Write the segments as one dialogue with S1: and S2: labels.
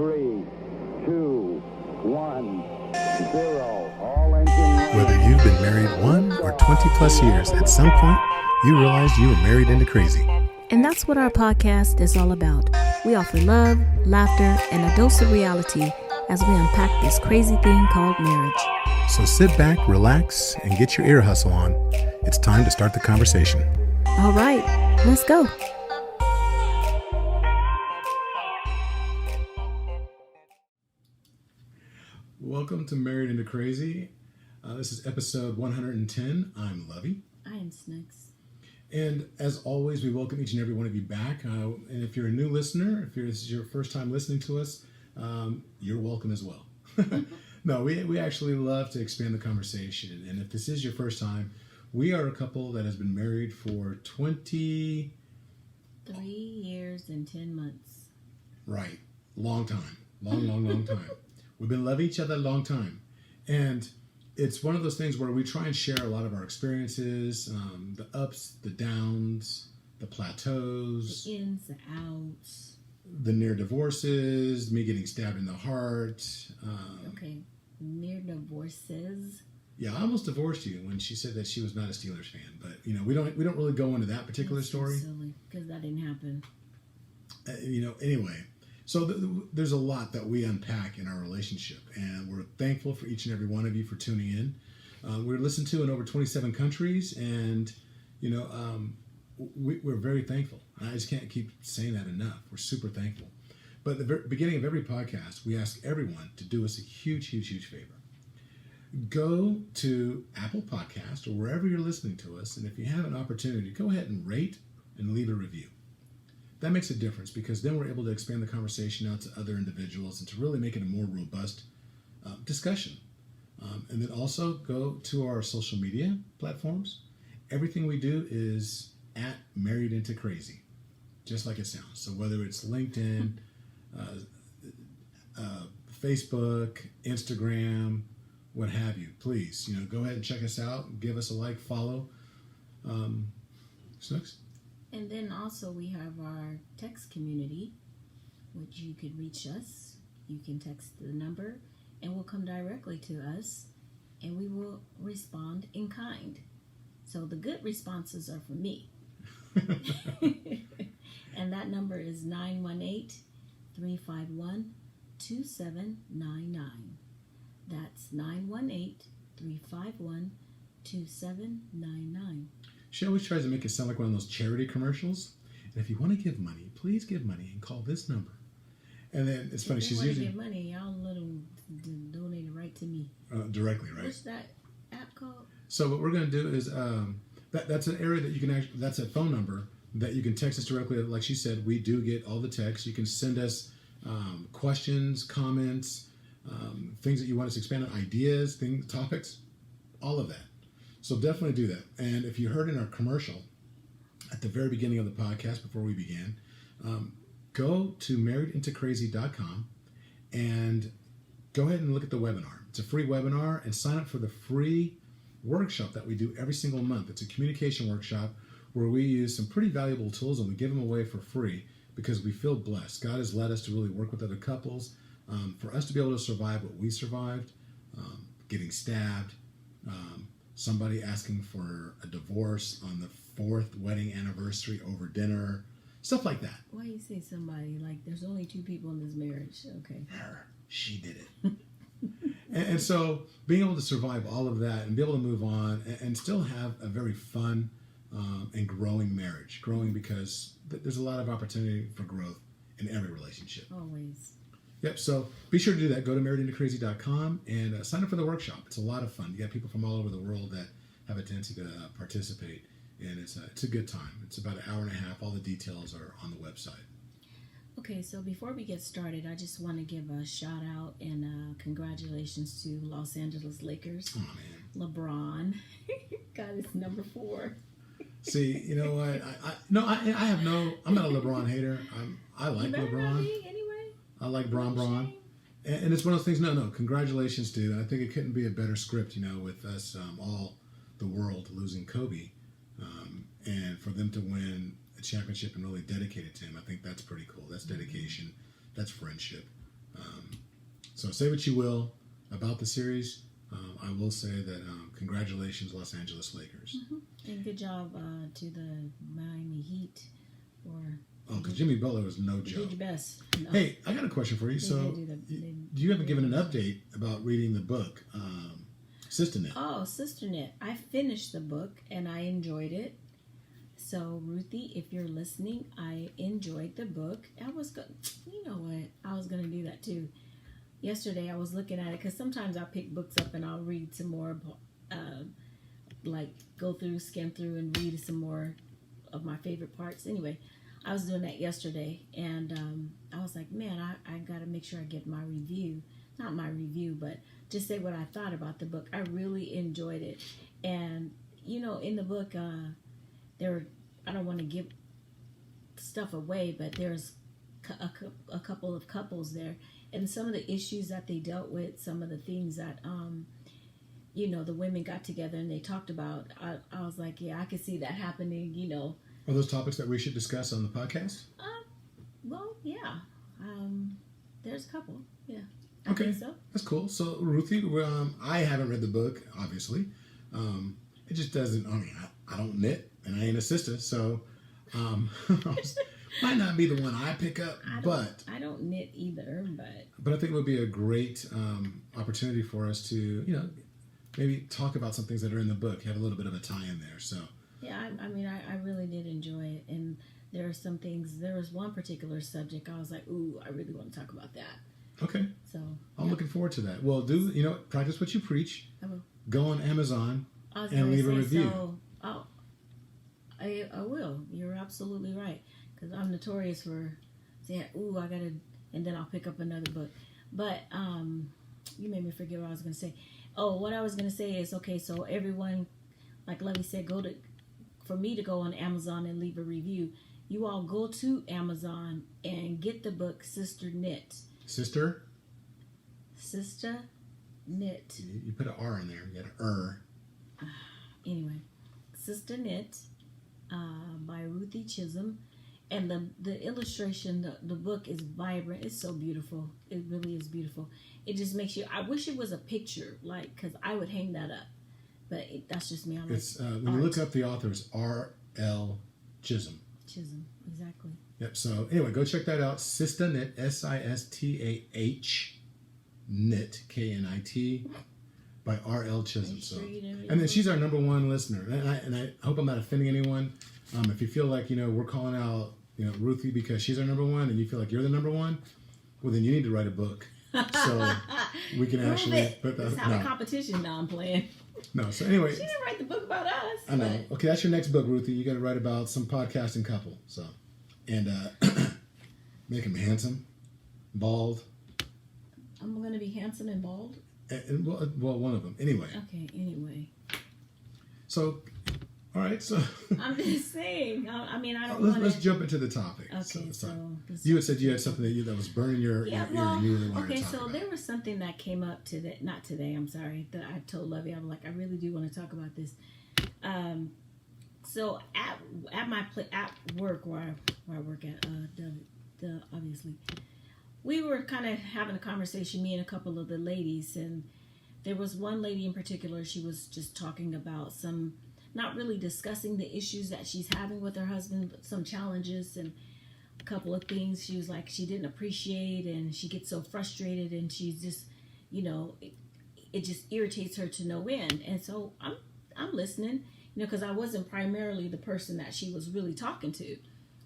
S1: 3, 2, 1, 0. All engine.
S2: Whether you've been married 1 or 20 plus years, at some point, you realized you were married into crazy.
S3: And that's what our podcast is all about. We offer love, laughter, and a dose of reality as we unpack this crazy thing called marriage.
S2: So sit back, relax, and get your ear hustle on. It's time to start the conversation.
S3: All right, let's go.
S2: Welcome to Married into Crazy. This is episode 110. I'm Lovey.
S3: I am Snooks.
S2: And as always, we welcome each and every one of you back. And if you're a new listener, if this is your first time listening to us, you're welcome as well. No, we actually love to expand the conversation. And if this is your first time, we are a couple that has been married for 3
S3: years and 10 months.
S2: Right. Long time. Long time. We've been loving each other a long time. And it's one of those things where we try and share a lot of our experiences, the ups, the downs, the plateaus,
S3: The ins, the outs.
S2: the near divorces, me getting stabbed in the heart.
S3: Okay, near divorces.
S2: Yeah, I almost divorced you when she said that she was not a Steelers fan. But we don't really go into that particular story.
S3: So silly, because that didn't happen.
S2: Anyway. So there's a lot that we unpack in our relationship, and we're thankful for each and every one of you for tuning in. We're listened to in over 27 countries, and we're very thankful. I just can't keep saying that enough. We're super thankful. But at the beginning of every podcast, we ask everyone to do us a huge favor. Go to Apple Podcast or wherever you're listening to us, and if you have an opportunity, go ahead and rate and leave a review. That makes a difference because then we're able to expand the conversation out to other individuals and to really make it a more robust discussion. And then also go to our social media platforms. Everything we do is at Married Into Crazy, just like it sounds. So whether it's LinkedIn, Facebook, Instagram, what have you, please, go ahead and check us out. Give us a like, follow. Snooks?
S3: And then also we have our text community, which you could reach us. You can text the number and we'll come directly to us and we will respond in kind. So the good responses are from me. And that number is 918-351-2799. That's 918-351-2799.
S2: She always tries to make it sound like one of those charity commercials. And if you want to give money, please give money and call this number. And then it's funny, she's using...
S3: If you want to give money, y'all let them donate it right to me.
S2: Directly, right?
S3: What's that app called?
S2: So what we're going to do is, that's an area that you can actually, that's a phone number that you can text us directly. Like she said, we do get all the texts. You can send us questions, comments, things that you want us to expand on, ideas, topics, all of that. So definitely do that. And if you heard in our commercial at the very beginning of the podcast before we began, go to marriedintocrazy.com and go ahead and look at the webinar. It's a free webinar, and sign up for the free workshop that we do every single month. It's a communication workshop where we use some pretty valuable tools and we give them away for free because we feel blessed. God has led us to really work with other couples for us to be able to survive what we survived, getting stabbed, somebody asking for a divorce on the 4th wedding anniversary over dinner, stuff like that.
S3: Why you say somebody like there's only 2 people in this marriage? Okay.
S2: Her. She did it. and so being able to survive all of that and be able to move on and still have a very fun and growing marriage. Growing because there's a lot of opportunity for growth in every relationship.
S3: Always.
S2: Yep, so be sure to do that. Go to marriedintocrazy.com and sign up for the workshop. It's a lot of fun. You got people from all over the world that have a tendency to participate, and it's a good time. It's about an hour and a half. All the details are on the website.
S3: Okay, so before we get started, I just want to give a shout out and congratulations to Los Angeles Lakers.
S2: Oh, man.
S3: LeBron got his number 4.
S2: See, you know what? I'm not a LeBron hater. I like LeBron. I like Bron. And it's one of those things, no, congratulations, dude. I think it couldn't be a better script, with us, all the world losing Kobe. And for them to win a championship and really dedicate it to him, I think that's pretty cool. That's dedication. That's friendship. So say what you will about the series. I will say that congratulations, Los Angeles Lakers.
S3: Mm-hmm. And good job to the Miami Heat for.
S2: Oh, because Jimmy Butler was no joke.
S3: Did your best. No.
S2: Hey, I got a question for you. You haven't given an update about reading the book, Sister Knit.
S3: Oh, Sister Knit. I finished the book and I enjoyed it. So, Ruthie, if you're listening, I enjoyed the book. You know what? I was going to do that too. Yesterday, I was looking at it because sometimes I'll pick books up and I'll read some more, skim through and read some more of my favorite parts. Anyway, I was doing that yesterday, and I was like, man, I got to make sure I get my review. Not my review, but just say what I thought about the book. I really enjoyed it. And, in the book, I don't want to give stuff away, but there's a couple of couples there. And some of the issues that they dealt with, some of the things that, the women got together and they talked about, I was like, yeah, I could see that happening,
S2: Are those topics that we should discuss on the podcast?
S3: Well, yeah. There's a couple, yeah.
S2: Okay,
S3: I think so.
S2: That's cool. So, Ruthie, I haven't read the book, obviously. It just doesn't, I don't knit, and I ain't a sister, so might not be the one I pick up,
S3: I don't knit either,
S2: but I think it would be a great opportunity for us to, maybe talk about some things that are in the book, have a little bit of a tie-in there, so.
S3: Yeah, I really did enjoy it, and there are some things, there was one particular subject, I was like, ooh, I really want to talk about that.
S2: Okay.
S3: So.
S2: I'm looking forward to that. Well, practice what you preach.
S3: I will.
S2: Go on Amazon and leave a review.
S3: I will. You're absolutely right. Because I'm notorious for saying, ooh, I gotta, and then I'll pick up another book. But you made me forget what I was gonna say. Oh, what I was gonna say is, okay, so everyone, like Lovey said, for me to go on Amazon and leave a review. You all go to Amazon and get the book Sister Knit.
S2: Sister
S3: Knit.
S2: You put an R in there. You got an
S3: Anyway, Sister Knit by Ruthie Chisholm. And the illustration, the book is vibrant. It's so beautiful. It really is beautiful. It just makes you, I wish it was a picture, because I would hang that up. But that's just me.
S2: It's when you look up the author, it's R.L. Chisholm.
S3: Chisholm, exactly.
S2: Yep. So anyway, go check that out. Sister Knit, Sistah Knit, Knit, by R.L. Chisholm. So, and then she's our number one listener, and I hope I'm not offending anyone. If you feel like we're calling out Ruthie because she's our number one, and you feel like you're the number one, well then you need to write a book so we can actually. But
S3: it's not a competition. Now I'm playing.
S2: No. So anyway,
S3: she didn't write the book about us.
S2: I know. But... Okay, that's your next book, Ruthie. You got to write about some podcasting couple. So, and make him handsome, bald.
S3: I'm gonna be handsome and bald.
S2: And well, one of them. Anyway.
S3: Okay. Anyway.
S2: So, all right. So.
S3: I'm just saying. I mean, I don't.
S2: Let's jump into the topic.
S3: Okay. So
S2: you had said you had something that was burning your ear. And you really wanted to talk about.
S3: There was something that came up today. Not today. I'm sorry. That I told Lovey. I'm like, I really do want to talk about this. So at work where I work at obviously. We were kind of having a conversation, me and a couple of the ladies, and there was one lady in particular, she was just talking about not really discussing the issues that she's having with her husband, but some challenges and a couple of things she was like she didn't appreciate, and she gets so frustrated, and she's just, it just irritates her to no end. And so I'm listening, because I wasn't primarily the person that she was really talking to.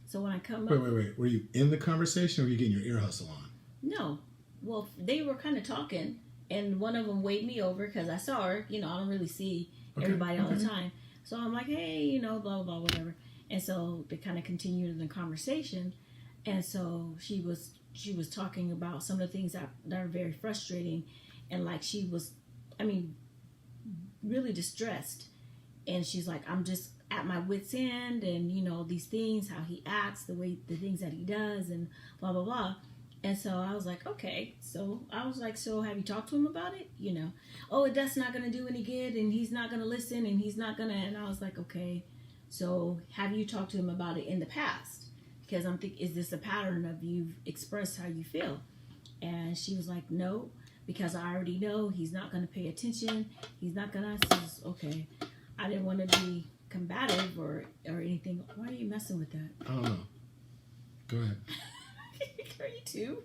S3: So when I come up...
S2: Wait. Were you in the conversation or were you getting your ear hustle on?
S3: No. Well, they were kind of talking, and one of them waved me over because I saw her. I don't really see everybody all the time. So I'm like, hey, blah, blah, whatever. And so they kind of continued the conversation. And so she was talking about some of the things that are very frustrating. And like she was, really distressed. And she's like, I'm just at my wit's end, and these things, how he acts, the things that he does, and blah blah blah. And so I was like, okay. So I was like, so have you talked to him about it? Oh, that's not gonna do any good, and he's not gonna listen, and he's not gonna. And I was like, okay. So have you talked to him about it in the past? Because I'm thinking, is this a pattern of you've expressed how you feel? And she was like, no, because I already know he's not going to pay attention. He's not going to. I says, okay. I didn't want to be combative or anything. Why are you messing with that?
S2: I don't know. Go ahead.
S3: Are you too?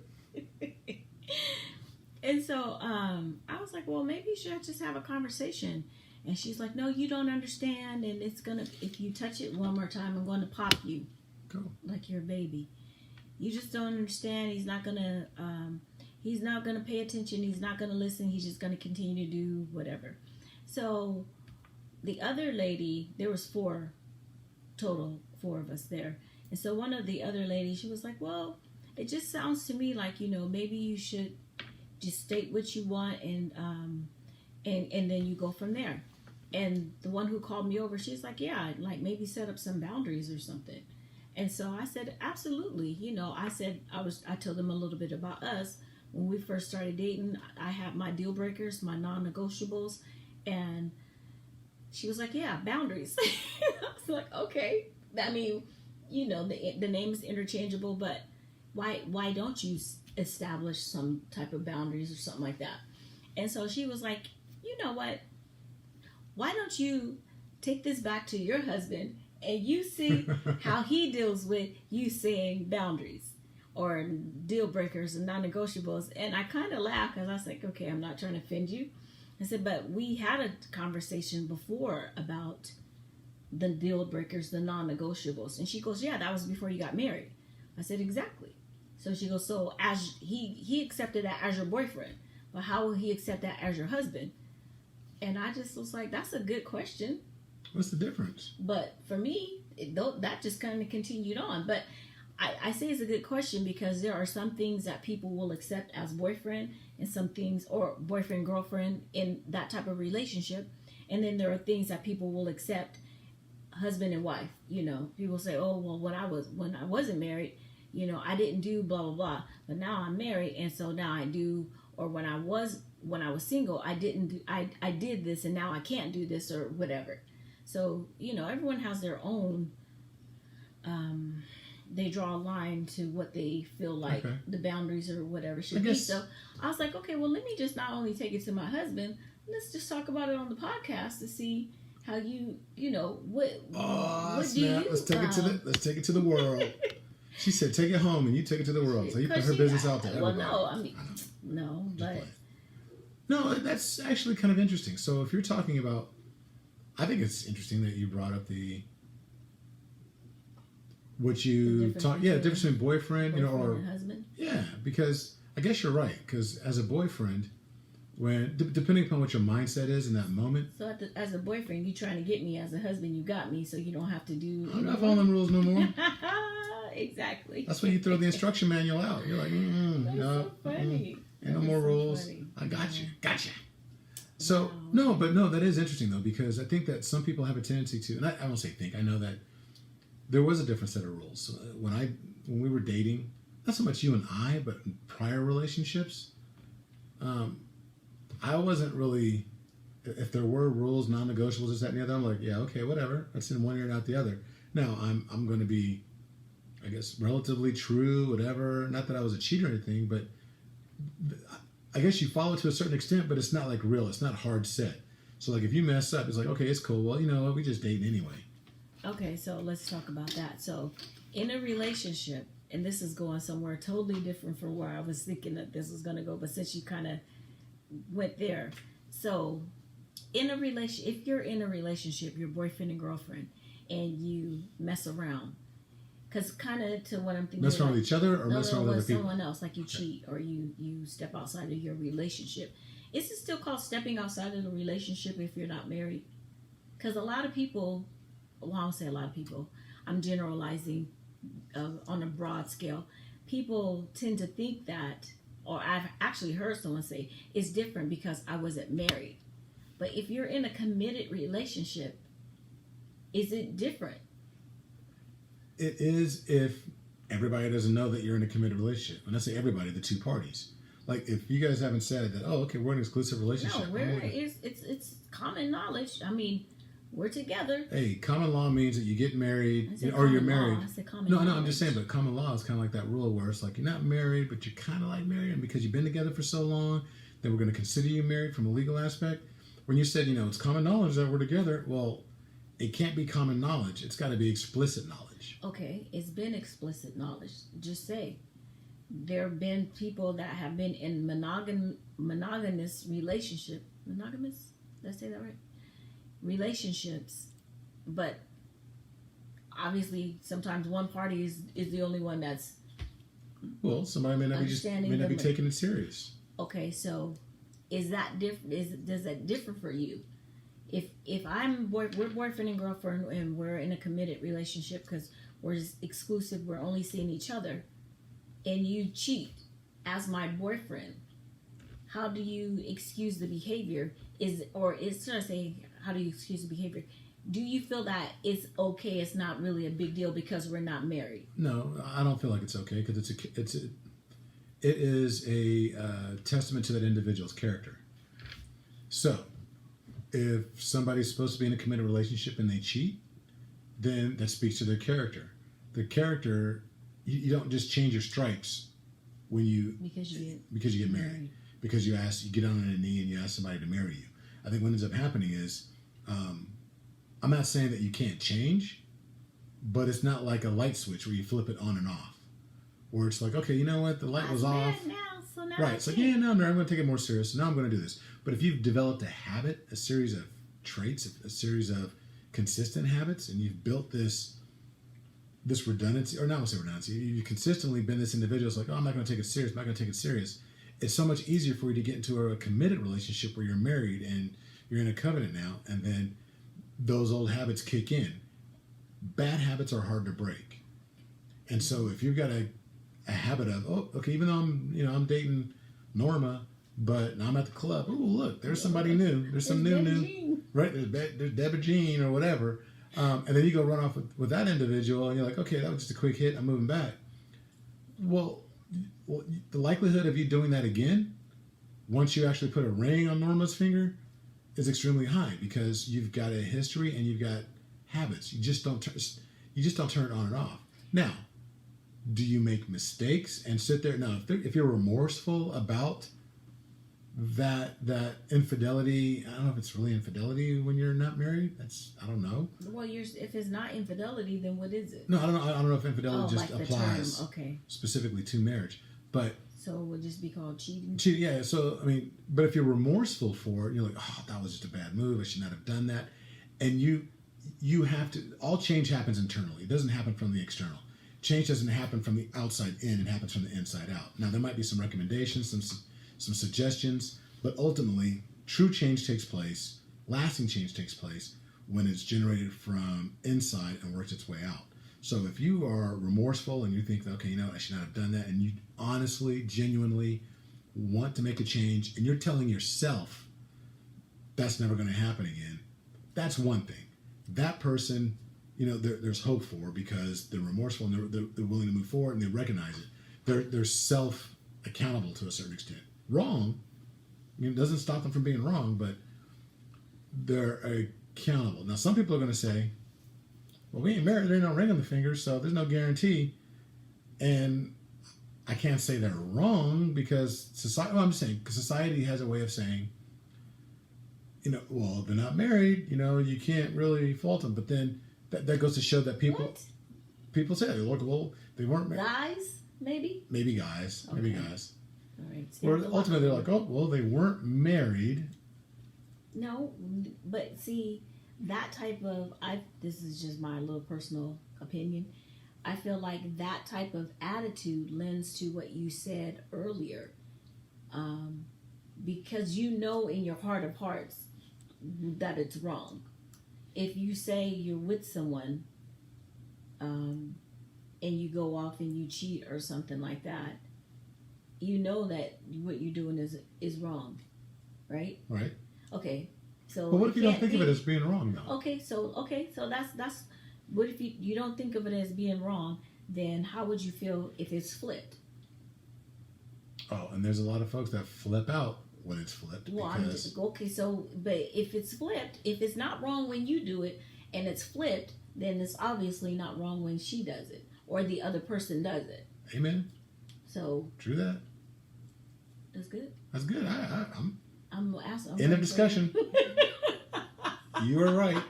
S3: And so I was like, well, maybe you should just have a conversation. And she's like, no, you don't understand. And it's going to, if you touch it one more time, I'm going to pop you.
S2: Go.
S3: Like you're a baby. You just don't understand. He's not going to pay attention. He's not going to listen. He's just going to continue to do whatever. So the other lady, there was four of us there. And so one of the other ladies, she was like, well, it just sounds to me like, maybe you should just state what you want and then you go from there. And the one who called me over, she's like, yeah, like maybe set up some boundaries or something. And so I said, absolutely. I told them a little bit about us. When we first started dating, I had my deal breakers, my non-negotiables, and she was like, yeah, boundaries. I was like, okay. I mean, the name is interchangeable, but why don't you establish some type of boundaries or something like that? And so she was like, you know what? Why don't you take this back to your husband and you see how he deals with you saying boundaries or deal breakers and non-negotiables? And I kind of laughed because I was like, okay, I'm not trying to offend you. I said, but we had a conversation before about the deal breakers, the non-negotiables. And she goes, yeah, that was before you got married. I said, exactly. So she goes, so as he accepted that as your boyfriend, but how will he accept that as your husband? And I just was like, that's a good question.
S2: What's the difference?
S3: But for me, that just kind of continued on. But I say it's a good question because there are some things that people will accept as boyfriend and some things, or boyfriend, girlfriend in that type of relationship. And then there are things that people will accept husband and wife. People say, oh, well, when I wasn't married, I didn't do blah, blah, blah. But now I'm married. And so now I do, or when I was single, I did this and now I can't do this or whatever. So, everyone has their own, they draw a line to what they feel like the boundaries or whatever should be. So I was like, okay, well, let me just not only take it to my husband, let's just talk about it on the podcast to see how what do you,
S2: let's take it to the world. She said, take it home and you take it to the world. So you put her business out there.
S3: Well, no, I mean, no, but.
S2: No, that's actually kind of interesting. So if you're talking about, I think it's interesting that you brought up the difference between boyfriend, or
S3: and husband.
S2: Yeah, because I guess you're right. Because as a boyfriend, when depending upon what your mindset is in that moment.
S3: So as a boyfriend, you trying to get me. As a husband, you got me, so you don't have to do.
S2: I'm not following them rules no more.
S3: Exactly.
S2: That's when you throw the instruction manual out. You're like,
S3: That's
S2: no,
S3: so funny.
S2: Ain't no more rules.
S3: Funny.
S2: I got you. Gotcha. So, no, that is interesting, though, because I think that some people have a tendency to, and I won't say think, I know that there was a different set of rules. So when we were dating, not so much you and I, but in prior relationships, I wasn't really, if there were rules, non-negotiables, this, that, and the other, I'm like, yeah, okay, whatever. That's in one ear and out the other. Now, I'm going to be, I guess, relatively true, whatever. Not that I was a cheater or anything, but I guess you follow to a certain extent, but it's not like real. It's not hard set. So like if you mess up, it's like, okay, it's cool. Well, you know what? We just dating anyway.
S3: Okay, so let's talk about that. So in a relationship, and this is going somewhere totally different from where I was thinking that this was going to go, but since you kind of went there. So if you're in a relationship, your boyfriend and girlfriend, and you mess around, because kind of to what I'm thinking.
S2: Mess around with each other or mess around with other people?
S3: Someone else, like you cheat or you step outside of your relationship. Is it still called stepping outside of the relationship if you're not married? Because a lot of people, well, I don't say a lot of people, I'm generalizing on a broad scale. People tend to think that, or I've actually heard someone say, it's different because I wasn't married. But if you're in a committed relationship, is it different?
S2: It is if everybody doesn't know that you're in a committed relationship. When I say everybody, the two parties. Like if you guys haven't said that, oh, okay, we're in an exclusive relationship.
S3: No, it's common knowledge. I mean, We're together.
S2: Hey, common law means that you get married,
S3: I said
S2: or you're
S3: common law.
S2: married.
S3: I said common
S2: No,
S3: knowledge.
S2: I'm just saying, but common law is kind of like that rule where it's like you're not married, but you're kind of like married, and because you've been together for so long, then we're going to consider you married from a legal aspect. When you said, it's common knowledge that we're together, well, it can't be common knowledge. It's got to be explicit knowledge.
S3: Okay, it's been explicit knowledge. Just say there have been people that have been in monogamous relationship. Monogamous? Did I say that right? Relationships, but obviously sometimes one party is the only one that's
S2: Well, somebody may not be taking it serious.
S3: Okay, so is that different? Does that differ for you? If we're boyfriend and girlfriend and we're in a committed relationship because we're just exclusive, we're only seeing each other, and you cheat as my boyfriend, how do you excuse the behavior? How do you excuse the behavior? Do you feel that it's okay? It's not really a big deal because we're not married.
S2: No, I don't feel like it's okay because it is a testament to that individual's character. So, if somebody's supposed to be in a committed relationship and they cheat, then that speaks to their character. The character, you don't just change your stripes when because you get married. Because you get on a knee and you ask somebody to marry you. I think what ends up happening is, I'm not saying that you can't change, but it's not like a light switch where you flip it on and off. Where it's like, okay, you know what, the light was off. Right, it's like, no, I'm going to take it more serious. Now I'm going to do this. But if you've developed a habit, a series of traits, a series of consistent habits, and you've built this redundancy, or not I would say redundancy, you've consistently been this individual. It's like, I'm not going to take it serious. I'm not going to take it serious. It's so much easier for you to get into a committed relationship where you're married and you're in a covenant now, and then those old habits kick in. Bad habits are hard to break. And so if you've got a habit of, even though I'm dating Norma, but I'm at the club, look, there's somebody new. There's some new. Right, there's Deborah Jean or whatever. And then you go run off with that individual and you're like, okay, that was just a quick hit. I'm moving back. Well, the likelihood of you doing that again, once you actually put a ring on Norma's finger, is extremely high because you've got a history and you've got habits. You just don't turn it on and off. Now, do you make mistakes and sit there? Now, if you're remorseful about that infidelity, I don't know if it's really infidelity when you're not married. I don't know.
S3: Well, if it's not infidelity, then what is it?
S2: No, I don't know if infidelity just
S3: like
S2: applies specifically to marriage, but.
S3: So it would just be called cheating?
S2: Yeah. So, but if you're remorseful for it, you're like, that was just a bad move. I should not have done that. And you have to, all change happens internally. It doesn't happen from the external. Change doesn't happen from the outside in. It happens from the inside out. Now, there might be some recommendations, some suggestions, but ultimately, true change takes place, lasting change takes place when it's generated from inside and works its way out. So if you are remorseful and you think, okay, I should not have done that, and you honestly, genuinely want to make a change, and you're telling yourself that's never going to happen again, that's one thing. That person, there's hope for because they're remorseful and they're willing to move forward and they recognize it. They're self-accountable to a certain extent. Wrong, it doesn't stop them from being wrong, but they're accountable. Now, some people are going to say, well, we ain't married, there ain't no ring on the finger, so there's no guarantee. And I can't say they're wrong because society has a way of saying, well, they're not married, you can't really fault them. But then that goes to show that people say, look, well, they weren't married.
S3: Guys, maybe?
S2: Maybe guys.
S3: Okay.
S2: Maybe guys.
S3: All right.
S2: Or ultimately they're like, well, they weren't married.
S3: No, but see, that type of, this is just my little personal opinion, I feel like that type of attitude lends to what you said earlier. Because in your heart of hearts that it's wrong. If you say you're with someone and you go off and you cheat or something like that, that what you're doing is wrong, right?
S2: Right.
S3: Okay. So
S2: but what if you don't think of it as being wrong, though? Okay,
S3: so that's what if you don't think of it as being wrong? Then how would you feel if it's flipped?
S2: Oh, and there's a lot of folks that flip out when it's flipped.
S3: Well,
S2: Because
S3: okay. So, but if it's flipped, if it's not wrong when you do it, and it's flipped, then it's obviously not wrong when she does it or the other person does it.
S2: amen.
S3: So
S2: True that.
S3: that's good.
S2: That's good.
S3: I'm asking.
S2: End of discussion. You are right.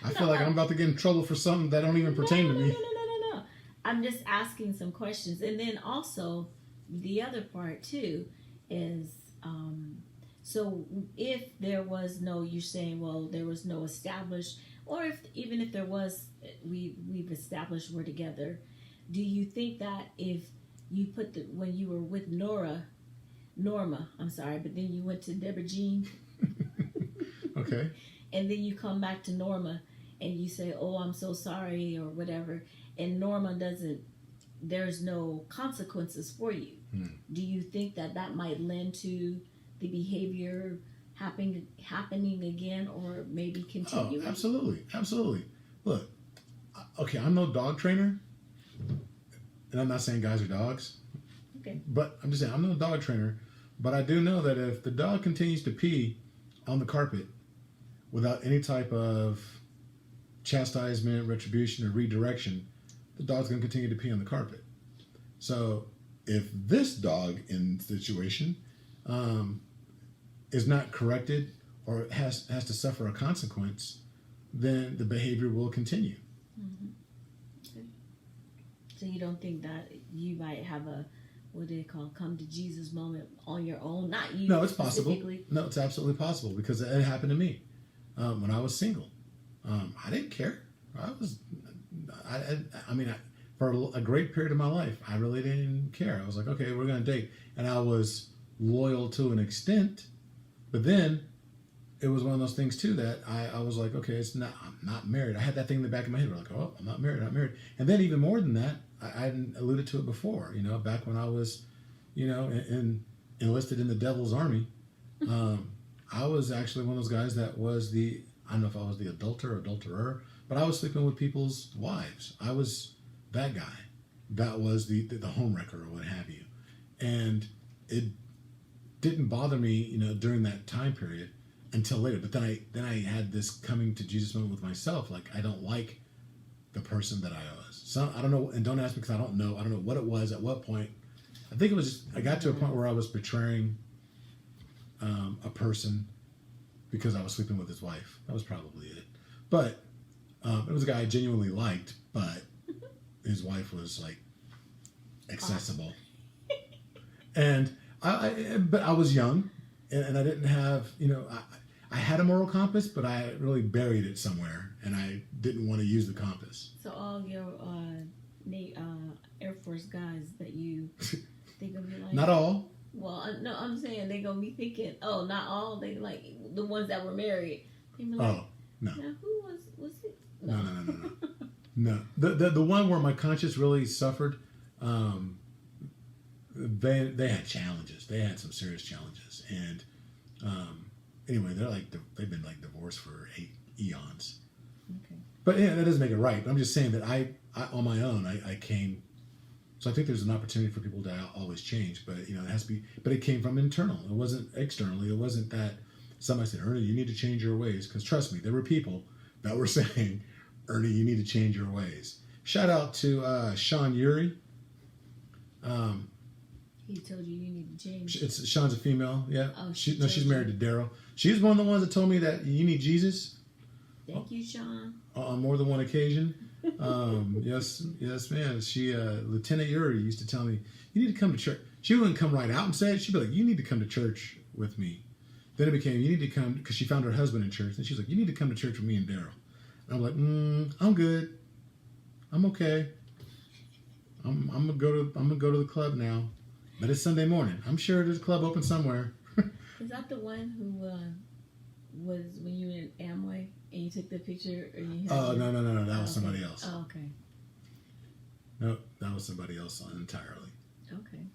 S2: I feel like I'm about to get in trouble for something that don't even pertain to me.
S3: No. I'm just asking some questions, and then also the other part too is so if there was no, you're saying, well, there was no established, or if even if there was, we've established we're together. Do you think that if you put when you were with Norma, I'm sorry, but then you went to Deborah Jean,
S2: Okay.
S3: and then you come back to Norma and you say, oh, I'm so sorry or whatever, and Norma doesn't, there's no consequences for you. Do you think that might lend to the behavior happening again, or maybe continuing?
S2: Oh, absolutely. Look, okay, I'm no dog trainer, and I'm not saying guys are dogs.
S3: Okay.
S2: But I'm just saying, I'm no dog trainer, but I do know that if the dog continues to pee on the carpet without any type of chastisement, retribution, or redirection, the dog's going to continue to pee on the carpet. So if this dog in the situation is not corrected or has to suffer a consequence, then the behavior will continue.
S3: Mm-hmm. Okay. So you don't think that you might have a, what do they call, come to Jesus moment on your own? Not you.
S2: No, it's possible.
S3: No,
S2: it's absolutely possible because it happened to me when I was single. I didn't care. For a great period of my life, I really didn't care. I was like, okay, we're going to date. And I was loyal to an extent. But then it was one of those things, too, that I was like, okay, I'm not married. I had that thing in the back of my head. We're like, oh, I'm not married. And then even more than that, I hadn't alluded to it before, back when I was, enlisted in the devil's army. I was actually one of those guys that was I don't know if I was the adulterer, but I was sleeping with people's wives. I was that guy. That was the homewrecker or what have you. And it didn't bother me, during that time period until later. But then I had this coming to Jesus moment with myself. Like, I don't like the person that I was. So I don't know, and don't ask me because I don't know. I don't know what it was at what point. I think it was just, I got to a point where I was betraying a person because I was sleeping with his wife. That was probably it. But it was a guy I genuinely liked, but his wife was like accessible. And but I was young, and I didn't have, I had a moral compass, but I really buried it somewhere, and I didn't want to use the compass.
S3: So all your Air Force guys that you think of, like,
S2: not all.
S3: Well, no, I'm saying they're gonna be thinking, oh, not all. They like the ones that were married. They be like,
S2: oh no.
S3: Now who was it?
S2: No. No. The one where my conscience really suffered. They had challenges. They had some serious challenges, and anyway, they've been like divorced for 8 eons.
S3: Okay.
S2: But yeah, that doesn't make it right. I'm just saying that I on my own I came. So I think there's an opportunity for people to always change, but it has to be. But it came from internal. It wasn't externally. It wasn't that somebody said, Ernie, you need to change your ways. Because trust me, there were people that were saying, Ernie, you need to change your ways. Shout out to Sean Uri.
S3: He told you need to change.
S2: Sean's a female, yeah.
S3: Oh,
S2: she's married to Daryl. She's one of the ones that told me that you need Jesus.
S3: Thank you, Sean.
S2: On more than one occasion. Yes, man. She, Lieutenant Uri used to tell me, you need to come to church. She wouldn't come right out and say it. She'd be like, you need to come to church with me. Then it became, you need to come, because she found her husband in church. And she's like, you need to come to church with me and Daryl. And I'm like, I'm good. I'm okay. I'm gonna go to the club now. But it's Sunday morning. I'm sure there's a club open somewhere.
S3: Is that the one who was when you were in Amway and you took the picture? Or you had
S2: no. That was somebody else.
S3: Oh, okay.
S2: No, that was somebody else entirely.
S3: Okay.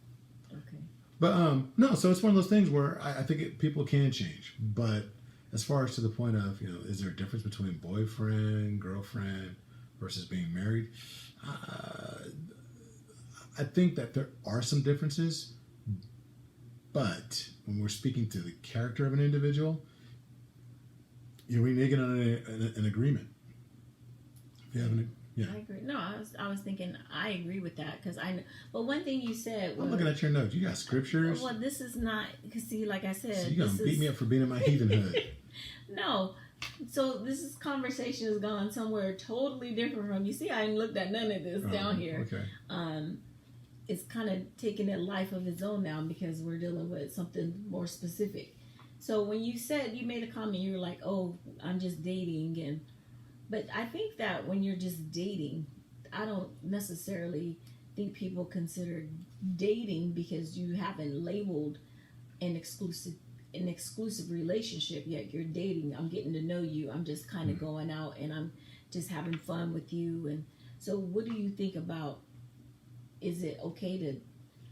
S2: But no, so it's one of those things where I think people can change. But as far as to the point of, is there a difference between boyfriend, girlfriend versus being married? I think that there are some differences, but when we're speaking to the character of an individual, we make it on an agreement. If you have yeah.
S3: I agree. No, I was thinking I agree with that because I. But one thing you said was,
S2: I'm looking at your notes. You got scriptures.
S3: Well, this is not because see, like I said,
S2: so you're gonna beat me up for being in my heathenhood.
S3: No, so this conversation has gone somewhere totally different from. You see, I ain't looked at none of this down here.
S2: Okay.
S3: It's kind of taking a life of its own now because we're dealing with something more specific. So when you said you made a comment, you were like, "Oh, I'm just dating," but I think that when you're just dating, I don't necessarily think people consider dating because you haven't labeled an exclusive relationship yet. You're dating. I'm getting to know you. I'm just kind of going out and I'm just having fun with you. And so, what do you think about? Is it okay to?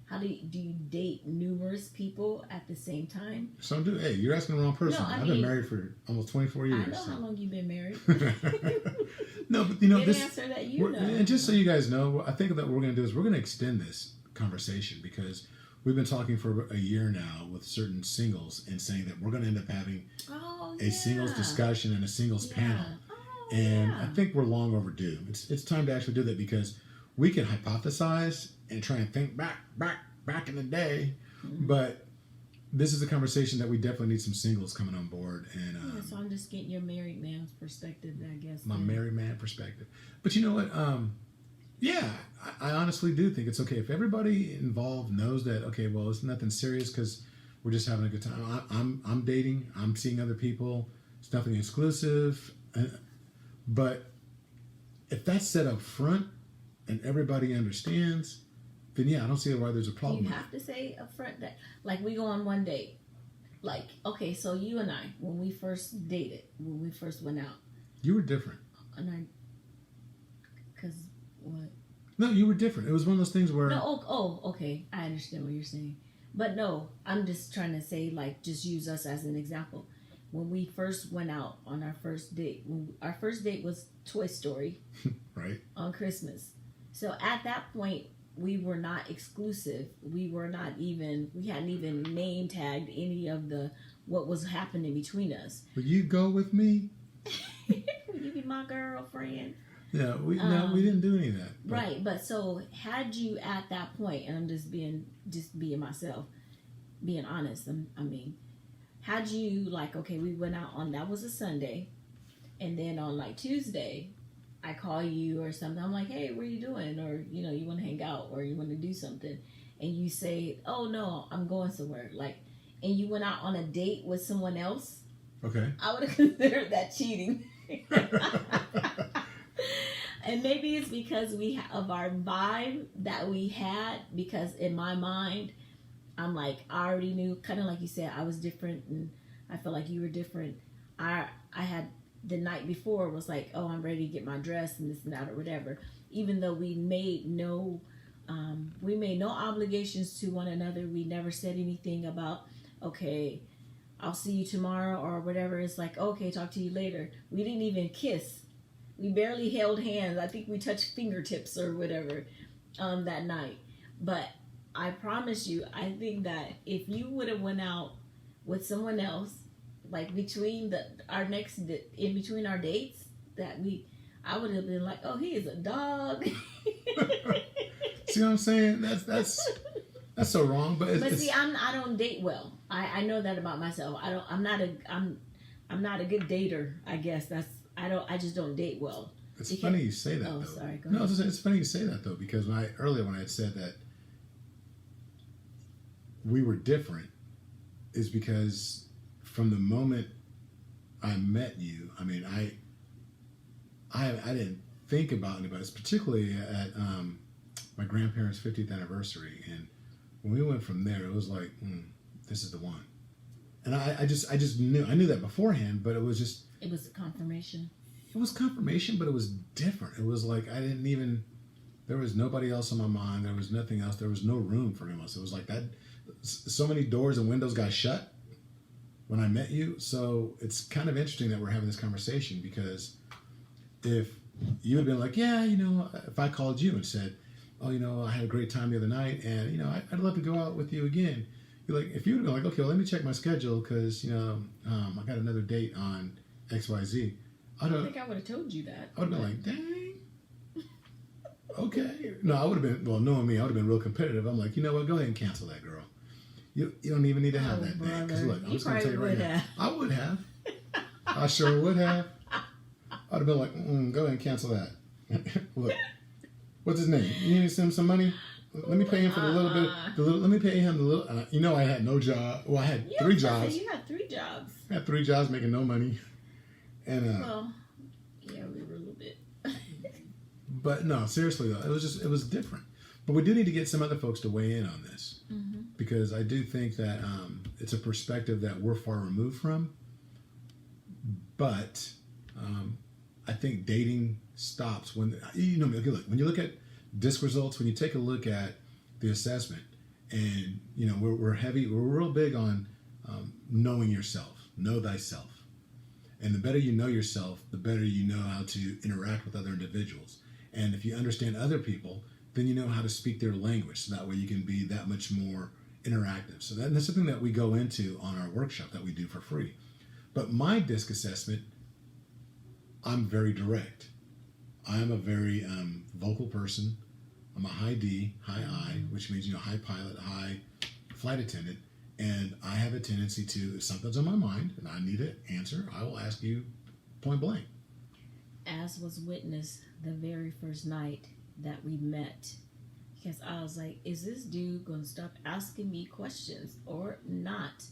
S3: How do you date numerous people at the same time?
S2: Some do. Hey, you're asking the wrong person.
S3: No,
S2: I've been married for almost 24 years.
S3: I know how long you've been married.
S2: No, but you know
S3: Get
S2: this.
S3: An answer that you know.
S2: And just so you guys know, I think that what we're going to do is we're going to extend this conversation because we've been talking for a year now with certain singles and saying that we're going to end up having a singles discussion and a singles panel. And I think we're long overdue. It's time to actually do that because we can hypothesize and try and think back in the day, but this is a conversation that we definitely need some singles coming on board. And
S3: so I'm just getting your married man's perspective, I guess.
S2: My married man perspective. But you know what? Yeah, I honestly do think it's okay if everybody involved knows that. Okay, well, it's nothing serious because we're just having a good time. I'm dating. I'm seeing other people. It's nothing exclusive. But if that's set up front and everybody understands, then yeah, I don't see why there's a problem.
S3: You have to say up front that, like, we go on one date. Like, okay, so you and I, when we first dated, when we first went out.
S2: You were different.
S3: And because what?
S2: No, you were different. It was one of those things where...
S3: No, okay, I understand what you're saying. But no, I'm just trying to say, like, just use us as an example. When we first went out on our first date, our first date was Toy Story.
S2: Right.
S3: On Christmas. So at that point, we were not exclusive. We hadn't even name tagged any of what was happening between us.
S2: Will you go with me?
S3: Will you be my girlfriend?
S2: Yeah, we didn't do any of that.
S3: Right, but so had you at that point, and I'm just being myself, being honest. I mean, had you okay, we went out on that was a Sunday, and then on Tuesday, I call you or something. I'm like, hey, what are you doing? Or, you want to hang out or you want to do something. And you say, oh, no, I'm going somewhere. And you went out on a date with someone else.
S2: Okay.
S3: I would have considered that cheating. And maybe it's because of our vibe that we had. Because in my mind, I'm I already knew, kind of like you said, I was different. And I felt like you were different. I had... The night before was oh, I'm ready to get my dress and this and that or whatever. Even though we made no obligations to one another. We never said anything about, okay, I'll see you tomorrow or whatever. It's okay, talk to you later. We didn't even kiss. We barely held hands. I think we touched fingertips or whatever that night. But I promise you, I think that if you would have went out with someone else, between in between our dates, I would have been oh, he is a dog.
S2: See what I'm saying? That's so wrong. But
S3: see, I don't date well. I know that about myself. I'm not a good dater. I guess I just don't date well.
S2: It's funny you say that.
S3: Oh,
S2: though.
S3: Sorry. Go ahead.
S2: No, it's funny you say that though because earlier when I had said that we were different, is because from the moment I met you, I mean, I didn't think about anybody, particularly at my grandparents' 50th anniversary. And when we went from there, it was this is the one. And I just knew. I knew that beforehand, but it was just...
S3: It was a confirmation.
S2: It was confirmation, but it was different. It was I didn't even... There was nobody else on my mind. There was nothing else. There was no room for anyone else. It was that... So many doors and windows got shut when I met you. So it's kind of interesting that we're having this conversation because if you had been yeah, if I called you and said, oh, I had a great time the other night and, I'd love to go out with you again, Like, if you would have been like, okay, well, let me check my schedule because, I got another date on XYZ.
S3: I think I would have told you that.
S2: I would have been like, dang. Okay. No, I would have been, well, knowing me, I would have been real competitive. I'm like, you know what? Go ahead and cancel that, girl. You don't even need to have that day. Because look, I'm just going to tell you right now. I would have. I sure would have. I'd have been like, go ahead and cancel that. Look, what's his name? You need to send him some money? Let me pay him for the little bit. Let me pay him the little. I had no job. Well, I had 3 jobs.
S3: You had 3 jobs.
S2: I had 3 jobs making no money. And
S3: well, yeah, we were a little bit.
S2: But no, seriously though, it was different. But we do need to get some other folks to weigh in on this because I do think that it's a perspective that we're far removed from. But I think dating stops when when you look at disc results, when you take a look at the assessment, and we're real big on knowing yourself, know thyself, and the better you know yourself, the better you know how to interact with other individuals. And if you understand other people, then you know how to speak their language, so that way you can be that much more interactive. So that's something that we go into on our workshop that we do for free. But my disc assessment, I'm very direct. I am a very vocal person. I'm a high D, high I, which means high pilot, high flight attendant. And I have a tendency to, if something's on my mind and I need an answer, I will ask you point blank.
S3: As was witnessed the very first night that we met, because I was like, is this dude going to stop asking me questions or not?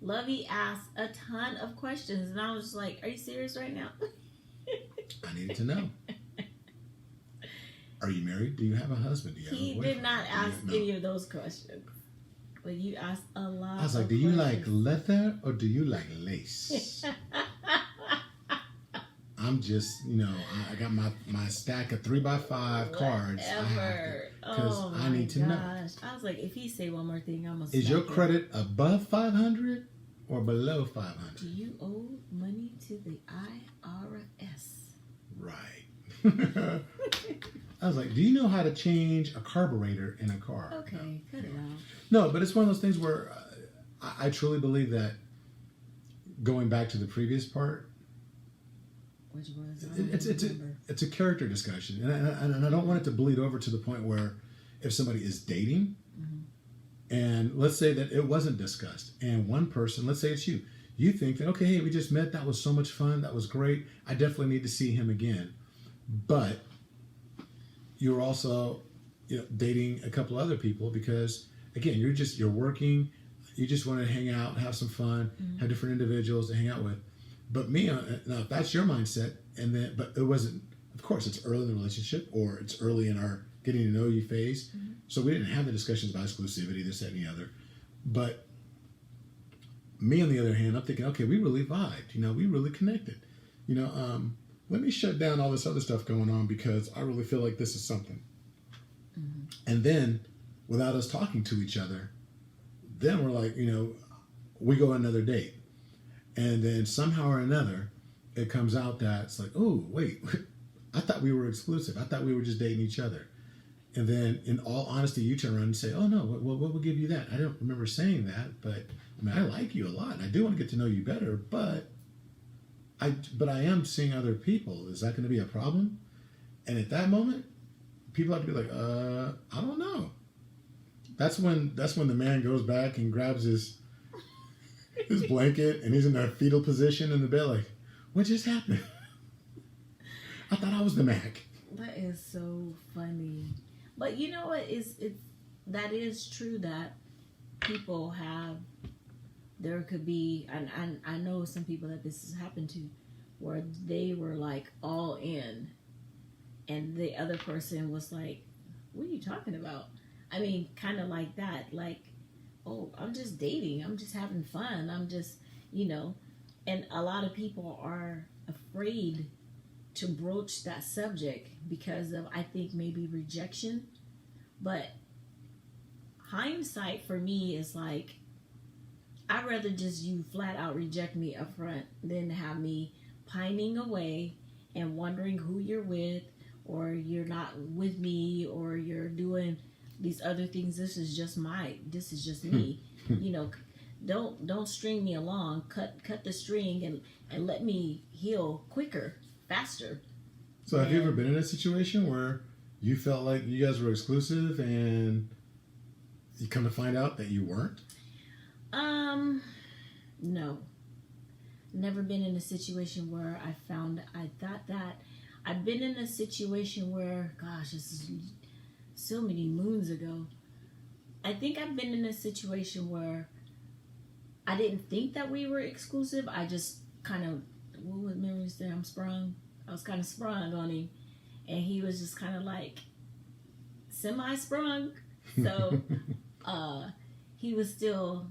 S3: Lovey asked a ton of questions, and I was like, are you serious right now?
S2: I needed to know. Are you married? Do you have a husband? Do you have
S3: He
S2: a boyfriend?
S3: did not ask any of those questions. But you asked a lot.
S2: I was like, do you like leather or do you like lace? I'm just, I got my stack of 3x5 cards. Because I need to know.
S3: I was like, if he say one more thing, I'm going to
S2: Is your credit above 500 or below 500?
S3: Do you owe money to the IRS?
S2: Right. I was like, do you know how to change a carburetor in a car?
S3: Okay, cut it out.
S2: No, but it's one of those things where I truly believe that going back to the previous part,
S3: which was,
S2: it's a character discussion, and I don't want it to bleed over to the point where if somebody is dating, and let's say that it wasn't discussed, and one person, let's say it's you think that, okay, hey, we just met, that was so much fun, that was great, I definitely need to see him again, but you're also dating a couple other people because again, you're working, you just want to hang out, have some fun, have different individuals to hang out with. But me, now if that's your mindset, but it wasn't. Of course, it's early in the relationship, or it's early in our getting to know you phase. So we didn't have the discussions about exclusivity, this, that, and the other. But me, on the other hand, I'm thinking, okay, we really vibed. We really connected. Let me shut down all this other stuff going on because I really feel like this is something. And then, without us talking to each other, then we're like, we go on another date. And then somehow or another, it comes out that it's like, oh, wait, I thought we were exclusive. I thought we were just dating each other. And then, in all honesty, you turn around and say, oh, no, what will give you that? I don't remember saying that, but I like you a lot. And I do want to get to know you better, but I am seeing other people. Is that going to be a problem? And at that moment, people have to be like, I don't know. That's when the man goes back and grabs his blanket and he's in a fetal position in the bed like, what just happened? I thought I was the Mac.
S3: That is so funny. But you know what? That is true that people have, there could be, and I know some people that this has happened to, where they were like all in and the other person was like, what are you talking about? I mean, kind of like that, like, oh, I'm just dating, I'm just having fun, I'm just, and a lot of people are afraid to broach that subject because of, I think, maybe rejection. But hindsight for me is like, I'd rather just you flat out reject me up front than have me pining away and wondering who you're with, or you're not with me, or you're doing these other things. This is just me. you know, don't string me along. Cut the string and let me heal quicker, faster.
S2: So have you ever been in a situation where you felt like you guys were exclusive and you come to find out that you weren't?
S3: No. Never been in a situation where I thought that. I've been in a situation where, gosh, this is so many moons ago. I think I've been in a situation where I didn't think that we were exclusive. I just kind of, what would memories say? I was kind of sprung on him. And he was just kind of like semi-sprung. So he was still,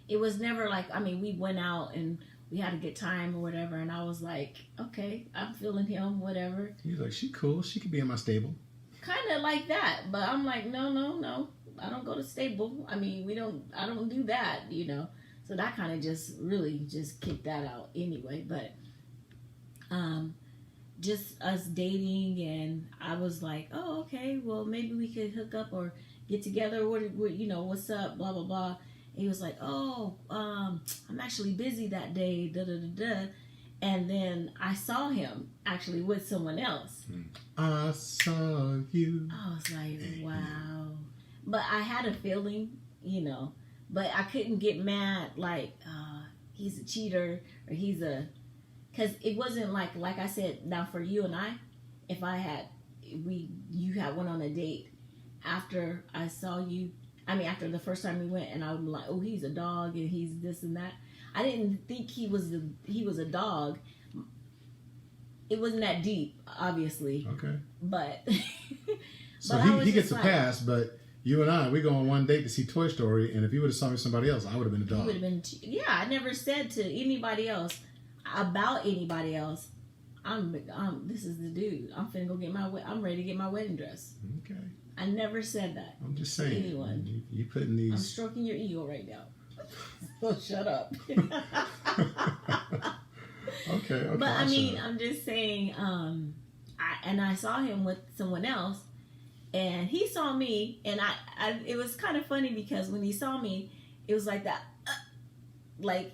S3: it was never like, I mean, we went out and we had a good time or whatever. And I was like, okay, I'm feeling him, whatever.
S2: He's like, she cool. She could be in my stable.
S3: Kind of like that. But I'm like, no. I don't go to stable. I mean, I don't do that, you know. So that kind of just really just kicked that out anyway. But just us dating, and I was like, oh, okay, well, maybe we could hook up or get together. What you know, what's up, blah, blah, blah. And he was like, oh, I'm actually busy that day, da-da-da-da. And then I saw him actually with someone else.
S2: I saw you.
S3: I was like, wow. But I had a feeling, you know, but I couldn't get mad like he's a cheater or he's a... Because it wasn't like I said, now for you and I, if you had went on a date after I saw you, I mean, after the first time we went, and I was like, oh, he's a dog and he's this and that. I didn't think he was a dog. It wasn't that deep, obviously.
S2: Okay.
S3: But
S2: so he gets a pass, but you and I, we go on one date to see Toy Story, and if you would have saw me with somebody else, I would have been a dog.
S3: Would have been, yeah. I never said to anybody else about anybody else. This is the dude. I'm finna go I'm ready to get my wedding dress.
S2: Okay.
S3: I never said that.
S2: I'm just saying.
S3: Anyone.
S2: You putting these.
S3: I'm stroking your ego right now. So shut up.
S2: Okay.
S3: But I mean, I'm just saying. I saw him with someone else, and he saw me, and I it was kind of funny because when he saw me, it was like that, like,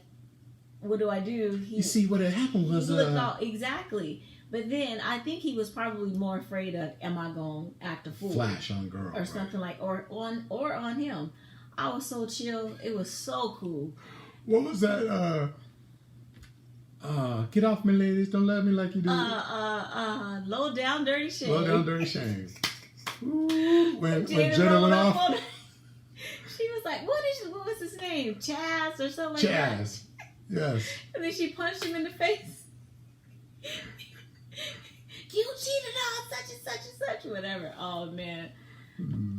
S3: what do I do?
S2: You see, what had happened was
S3: he looked all, exactly. But then I think he was probably more afraid of, am I gonna act a fool? Flash on girl or something like, or on him. I was so chill. It was so cool.
S2: What was that? Get off me, ladies! Don't love me like you do.
S3: Low down, dirty shame.
S2: Low down, dirty shame. Ooh, when Jenna went off,
S3: she was like, "What was his name? Chaz or something like that."
S2: Chaz. Yes.
S3: And then she punched him in the face. You cheated on such and such and such, whatever. Oh man.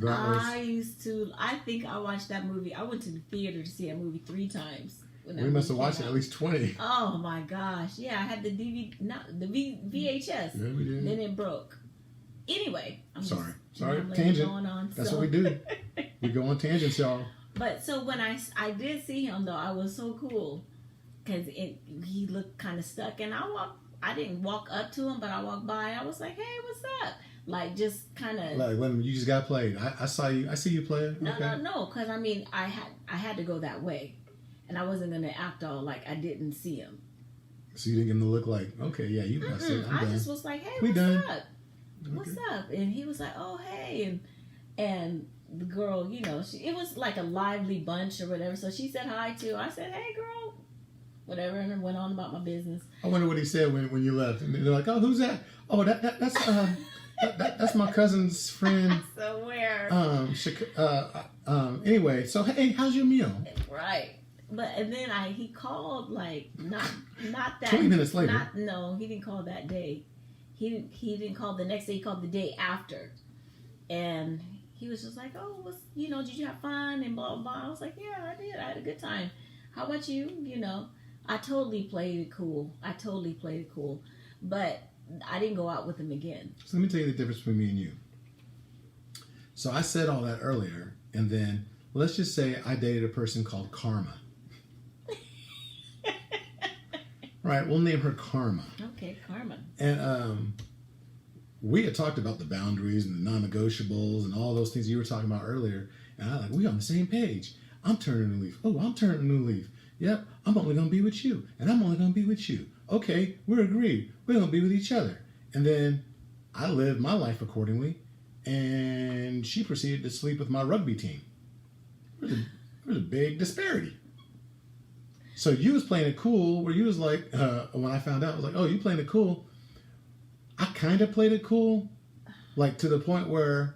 S3: I think I watched that movie. I went to the theater to see that movie 3 times.
S2: We must have watched it at least 20.
S3: Oh my gosh. Yeah, I had the VHS.
S2: Yeah, we did.
S3: Then it broke. Anyway.
S2: Sorry, tangent. That's what we do. We go on tangents, y'all.
S3: But so when I did see him, though, I was so cool. Because he looked kind of stuck. And I didn't walk up to him, but I walked by. And I was like, hey, what's up? Like, just kind of...
S2: Like, when you just got played. I saw you. I see you play.
S3: No. Because, I mean, I had to go that way. And I wasn't going to act all like I didn't see him.
S2: So you didn't give him the look like, okay, yeah, you must it.
S3: I just was like, hey, what's up? Okay. What's up? And he was like, oh, hey. And the girl, you know, it was like a lively bunch or whatever. So she said hi too. I said, hey, girl. Whatever, and then went on about my business.
S2: I wonder what he said when you left. And they're like, oh, who's that? Oh, that's my cousin's friend.
S3: So where?
S2: Anyway, so hey, how's your meal?
S3: Right. And then he called like not that
S2: 20 minutes later.
S3: No, he didn't call that day. He didn't call the next day. He called the day after, and he was just like, "Oh, did you have fun?" And blah blah blah. I was like, "Yeah, I did. I had a good time. How about you?" You know, I totally played it cool. But I didn't go out with him again.
S2: So let me tell you the difference between me and you. So I said all that earlier, and then let's just say I dated a person called Karma. Right, we'll name her Karma.
S3: Okay, Karma.
S2: And we had talked about the boundaries and the non-negotiables and all those things you were talking about earlier. And we on the same page. I'm turning a new leaf. Oh, I'm turning a new leaf. Yep, I'm only going to be with you. And I'm only going to be with you. Okay, we're agreed. We're going to be with each other. And then I lived my life accordingly. And she proceeded to sleep with my rugby team. There was a big disparity. So you was playing it cool, where you was like, when I found out, I was like, oh, you playing it cool. I kind of played it cool. Like to the point where,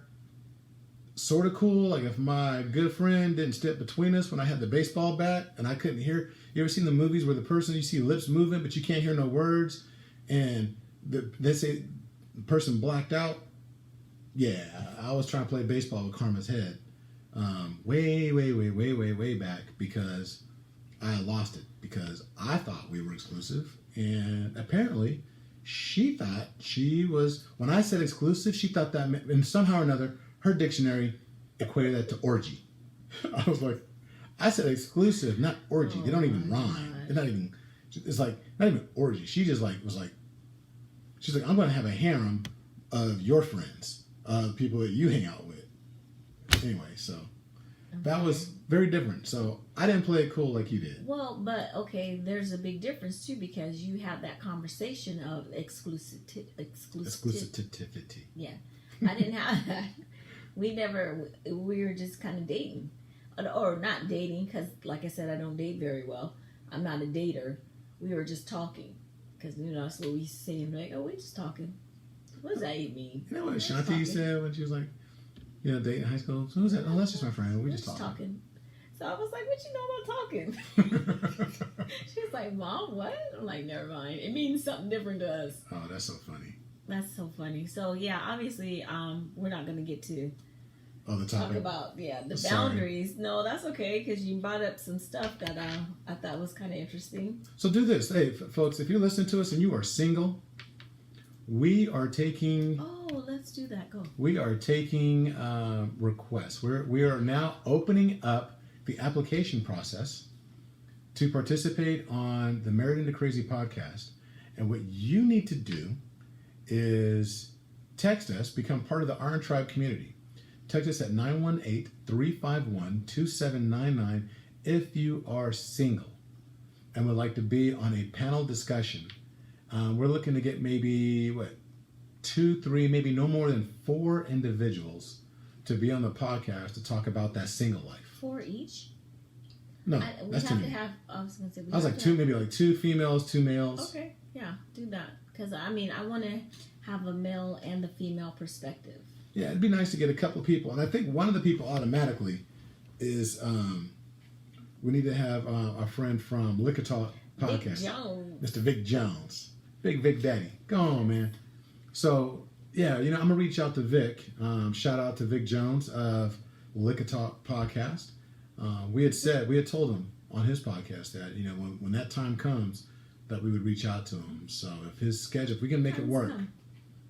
S2: sort of cool, like if my good friend didn't step between us when I had the baseball bat and I couldn't hear. You ever seen the movies where the person, you see lips moving, but you can't hear no words? And they say the person blacked out. Yeah, I was trying to play baseball with Karma's head. Way back, because I lost it because I thought we were exclusive, and apparently she thought she was. When I said exclusive, she thought that meant, and somehow or another, her dictionary equated that to orgy. I was like, I said exclusive, not orgy. They don't even rhyme. They're not even. It's like not even orgy. She just like was like. She's like, I'm going to have a harem of your friends, people that you hang out with. Anyway, so that was very different. So I didn't play it cool like you did.
S3: Well, but okay, there's a big difference too, because you have that conversation of exclusivity. Yeah, I didn't have that. We were just kind of dating, or not dating, because like I said, I don't date very well. I'm not a dater. We were just talking, because that's what we say. Like, oh, we're just talking. What does that even mean?
S2: You know what Shanti said when she was like, dating in high school? So who's that? Oh, that's just my friend. We're just talking.
S3: So I was like, what you know about talking? She was like, Mom, what? I'm like, never mind. It means something different to us.
S2: Oh, that's so funny.
S3: That's so funny. So yeah, obviously, we're not going to get to
S2: the topic.
S3: Talk about the boundaries. No, that's okay, because you brought up some stuff that I thought was kind of interesting.
S2: So do this, hey folks, if you're listening to us and you are single, we are taking.
S3: Oh, let's do that. Go.
S2: We are taking requests. We are now opening up the application process to participate on the Married into Crazy podcast. And what you need to do is text us, become part of the Iron Tribe community. Text us at 918-351-2799 if you are single and would like to be on a panel discussion. We're looking to get maybe, 2, 3, maybe no more than 4 individuals to be on the podcast to talk about that single life.
S3: 4 each?
S2: No, that's too many.
S3: I was going to say,
S2: I was like 2, maybe like 2 females, 2 males.
S3: Okay, yeah, do that. Because, I want to have a male and a female perspective.
S2: Yeah, it'd be nice to get a couple of people. And I think one of the people automatically is we need to have our friend from Liquor Talk podcast.
S3: Vic Jones.
S2: Mr. Vic Jones. Big Vic Daddy. Go on, man. So, yeah, I'm going to reach out to Vic. Shout out to Vic Jones of Liquor Talk podcast. We had told him on his podcast that, when that time comes, that we would reach out to him. So if we can make it work.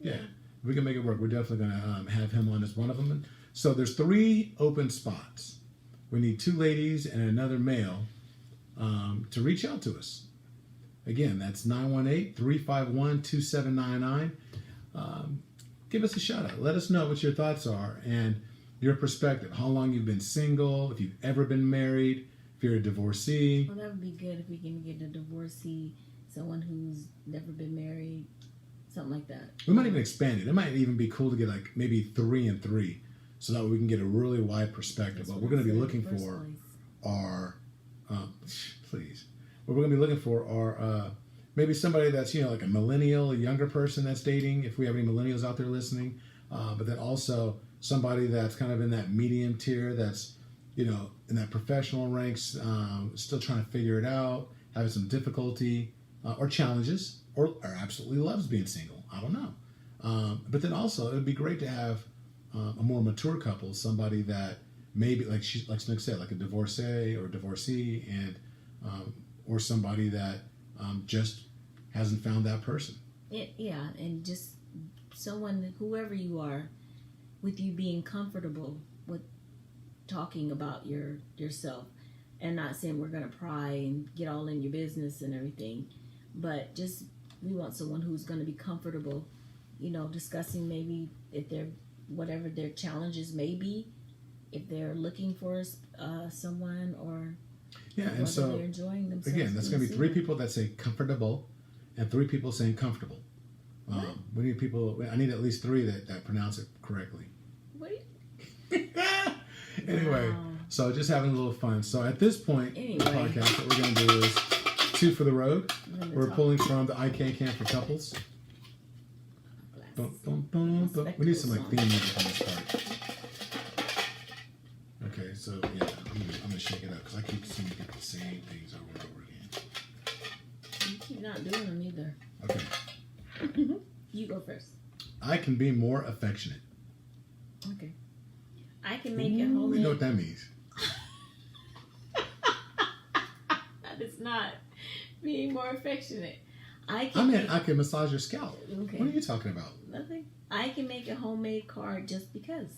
S2: Yeah. If we can make it work, we're definitely going to have him on as one of them. So there's 3 open spots. We need 2 ladies and another male to reach out to us. Again, that's 918-351-2799. Give us a shout out. Let us know what your thoughts are and your perspective. How long you've been single, if you've ever been married, if you're a divorcee.
S3: Well, that would be good if we can get a divorcee, someone who's never been married. Something like that.
S2: We might even expand it. It might even be cool to get like maybe 3 and 3, so that we can get a really wide perspective. What we're going to be looking for are, please. What we're going to be looking for are maybe somebody that's like a millennial, a younger person that's dating. If we have any millennials out there listening, but then also somebody that's kind of in that medium tier, that's in that professional ranks, still trying to figure it out, having some difficulty or challenges. Or absolutely loves being single. I don't know. But then also, it would be great to have a more mature couple, somebody that maybe, like Snook said, like a divorcee or divorcee, and or somebody that just hasn't found that person.
S3: Yeah, and just someone, whoever you are, with you being comfortable with talking about yourself, and not saying we're going to pry and get all in your business and everything, but just we want someone who's going to be comfortable, discussing maybe if they're whatever their challenges may be, if they're looking for someone, or
S2: Yeah, and
S3: whether
S2: so
S3: they're enjoying themselves.
S2: again, that's going to be 3 people that say comfortable, and 3 people saying comfortable. We need people. I need at least 3 that pronounce it correctly.
S3: Wait.
S2: Anyway,
S3: Wow.
S2: so just having a little fun. So at this point in the
S3: Anyway.
S2: podcast, what we're going to do is 2 for the road.
S3: gonna
S2: We're
S3: talk.
S2: pulling from the I Can Can for couples. Bum, bum, bum, bum. We need some like theme music on this part. Okay, so yeah, I'm gonna shake it up because I keep seeing you get the same things over and over again.
S3: You keep not doing them either.
S2: Okay,
S3: You go first.
S2: I can be more affectionate.
S3: Okay. I can make it
S2: Ooh,
S3: homemade.
S2: you know what that means?
S3: That is not being more affectionate. I
S2: can massage your scalp.
S3: Okay.
S2: What are you talking about?
S3: Nothing. I can make a homemade card just because.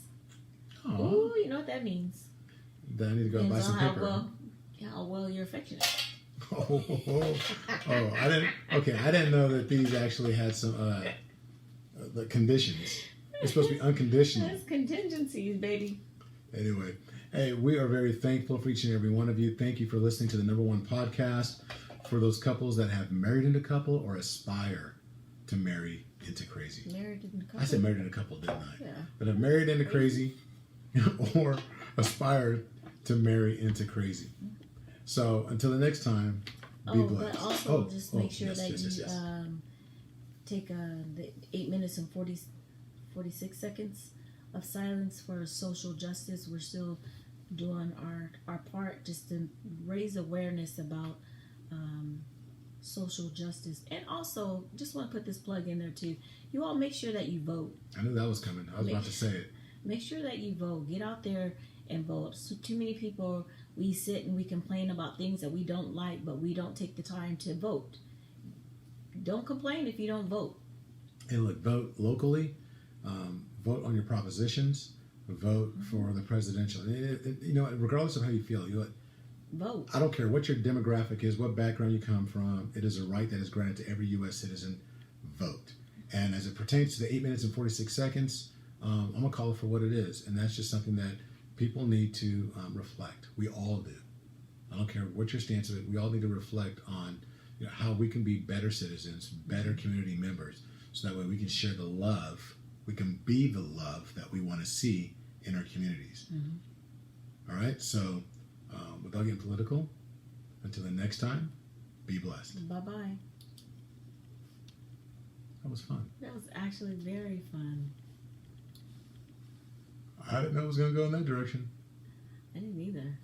S2: Oh,
S3: Ooh, you know what that means.
S2: then I need to go buy
S3: Depends
S2: some
S3: on
S2: paper.
S3: how well you're affectionate.
S2: Oh, I didn't. Okay, I didn't know that these actually had some the conditions. It's supposed to be unconditional.
S3: That's contingencies, baby.
S2: Anyway, hey, we are very thankful for each and every one of you. Thank you for listening to the #1 podcast for those couples that have married into couple or aspire to marry into crazy.
S3: Married in a couple.
S2: I said married into couple, didn't I?
S3: Yeah.
S2: But have married into crazy or aspire to marry into crazy. So until the next time, be blessed.
S3: But also just make sure
S2: yes,
S3: that
S2: yes,
S3: you
S2: yes, yes.
S3: take the 8 minutes and 46 seconds of silence for social justice. We're still doing our part just to raise awareness about social justice. And also, just want to put this plug in there too. You all make sure that you vote.
S2: I knew that was coming. I was about to say it.
S3: Make sure that you vote. Get out there and vote. So too many people, we sit and we complain about things that we don't like, but we don't take the time to vote. Don't complain if you don't vote.
S2: And look, vote locally. Vote on your propositions. Vote for the presidential. You know, regardless of how you feel,
S3: Vote.
S2: I don't care what your demographic is, what background you come from. It is a right that is granted to every U.S. citizen. Vote. And as it pertains to the 8 minutes and 46 seconds, I'm gonna call it for what it is, and that's just something that people need to reflect. We all do. I don't care what your stance is. We all need to reflect on how we can be better citizens, better community members, so that way we can share the love. We can be the love that we want to see in our communities. All right. So, without getting political, until the next time, be blessed.
S3: Bye-bye.
S2: That was fun.
S3: That was actually very fun.
S2: I didn't know it was going to go in that direction.
S3: I didn't either.